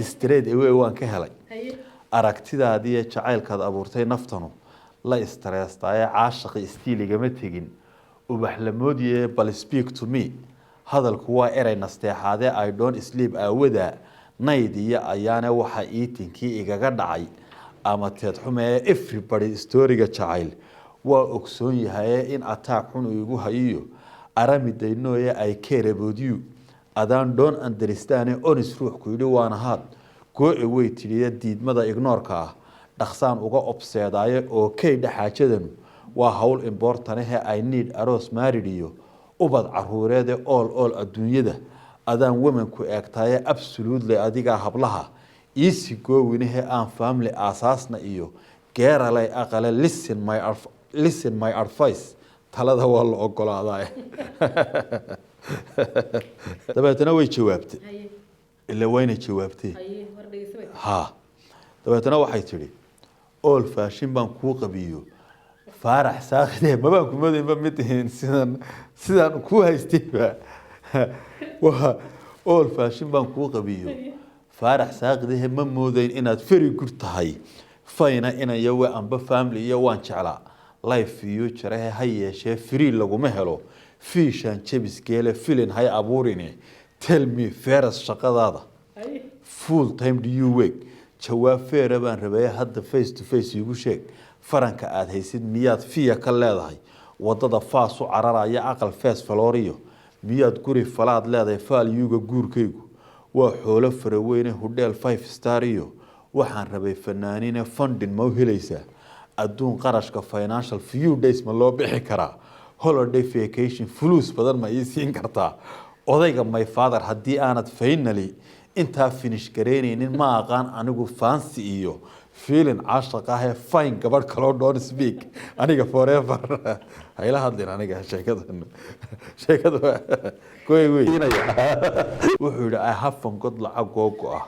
استريد إيه وان كهلاي أركتدا هذه جعل كذا أبورتي نفتنو لا استريس تاي عاشق استيلي جمتهجين وبحلمودي بل speak to me هذا الكوا إيري نستيح هذا I don't sleep أودا نايدي أيانا وحا إيتين كي إيجا دعي أما تدحمي everybody story جعل وأكسون يهاي إن أتاكون ويجو هايو أرامي دينو يا I care about you أدان don't understand honest روح كيلو وانا هاد كو إيوي تريد ديد ماذا إغنور كاه دخسان uga obseedaayo oo keydha xaajadanu waa hawl important I need aroos married ubad caruureed all adduunyada adaan women ku eegtaaye absolutely adiga hablaha easy going aan family asaasna iyo geeralay aqale listen my advice talada waa la ogolaaday dabeetana way jawaabtay ila wayna jawaabtay ha dabeetana waxay tiri all fashion baan ku qabiyo faarax saaqide ma baan ku mooday ma mideen sidaan ku haystay waa all fashion baan ku qabiyo faarax saaqide ma mooday inaad very good tahay fayna inayo amba family iyo waan jeclaa life future hay yeeshee free laguma helo fiishan jabis geele filin hay abuurine tell me first shaqadaada full time do you work jawaab feera baan rabay hadda face to face igu sheeg faranka aad haysid miyaad fiya ka leedahay wadada faas u cararaya aqal face floriyo miyaad guri falaad leedahay faalyuga guurkaygu waa xoolo faraweyne hotel 5 star iyo waxaan rabay fanaaniin funding ma helaysaa adduun qarashka financial few days ma loo bixi karaa holiday vacation flus badan ma ii siin kartaa odayga my father haddii aanad finally inta finish gareynaynin ma aqaan anigu fancy iyo feeling caashaq ah fine gabadh kale don't speak aniga forever hayla hadlin aniga sheekada gooy wuxuu yiri I have fun lacag googo ah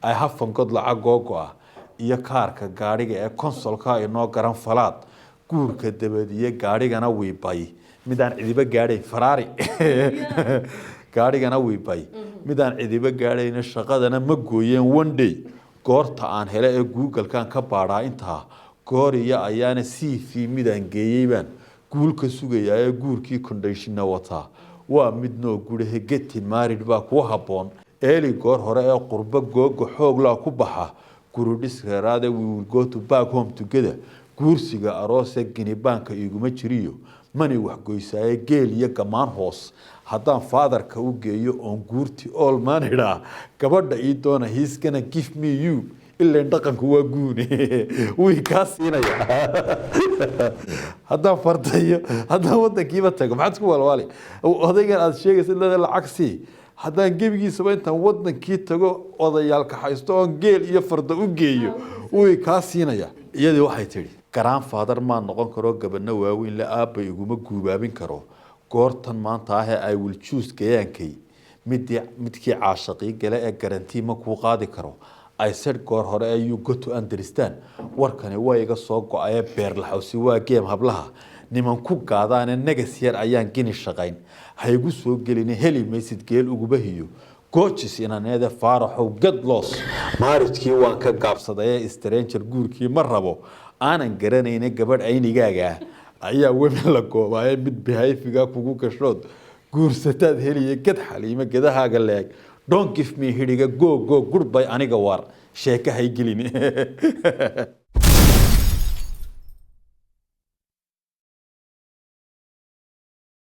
I have fun lacag googo ah iyo kaarka gaariga ee consolka inoo garan falaad guurka dabadiye gaarigana wiibay midaan cidiba gaaray Ferrari gaarigana wiibay midaan cidiba gaarayna shaqadana ma gooyeen one day goorta aan hele ee Google kan ka baaraa inta gooriya ayaana CV midaan geeyayban guulka sugaya guurkii condition wata waa midnoo guriga getting married ba ku haboon eeli goor hore ee qurba googo xoog la ku baxa gurudhiskeeraade we will go to back home together guursiga aroos ginibaanka iguma jiriyo mani wax goysaaye geel iyo gamaan hoos haddaan fatherka u geeyo on guurti all manida gabadha ii doona he's gonna give me you ilaa dhaqanku waa guune way ka siinaya haddaan fardayo haddaan wadankiiba tago maxaad ku walwali odaygan aad sheegaysid lacag si haddaan gebigiisaba intaan wadankii tago odayaalka haysto on geel iyo farda u geeyo way ka siinaya iyadii waxay tiri grandfather ma noqon karo gabadhna waaweyn la aabay iguma guubaabin karo goortan maanta I will choose gayaankay midkii caashaqii gale ee garantii ma ku qaadi karo I said goor hore you got to understand warkani waa iga soo go'ay beer la xawsi waa game hablaha niman ku gaadaan nagas yar ayaan gini shaqayn haygu soo gelin heli maysid geel ugu bahiyo coaches inaanada faaraxo get loss marriage-kii waan ka gaabsaday stranger guurkii ma rabo aanan garanayna gabadh aynigaaga ayaa weyn la goobaay mid behayfiga kugu gashood guursataad heliye gad xaliima gadahaaga leeg don't give me hiriga go goodbye aniga war sheeka hay gelin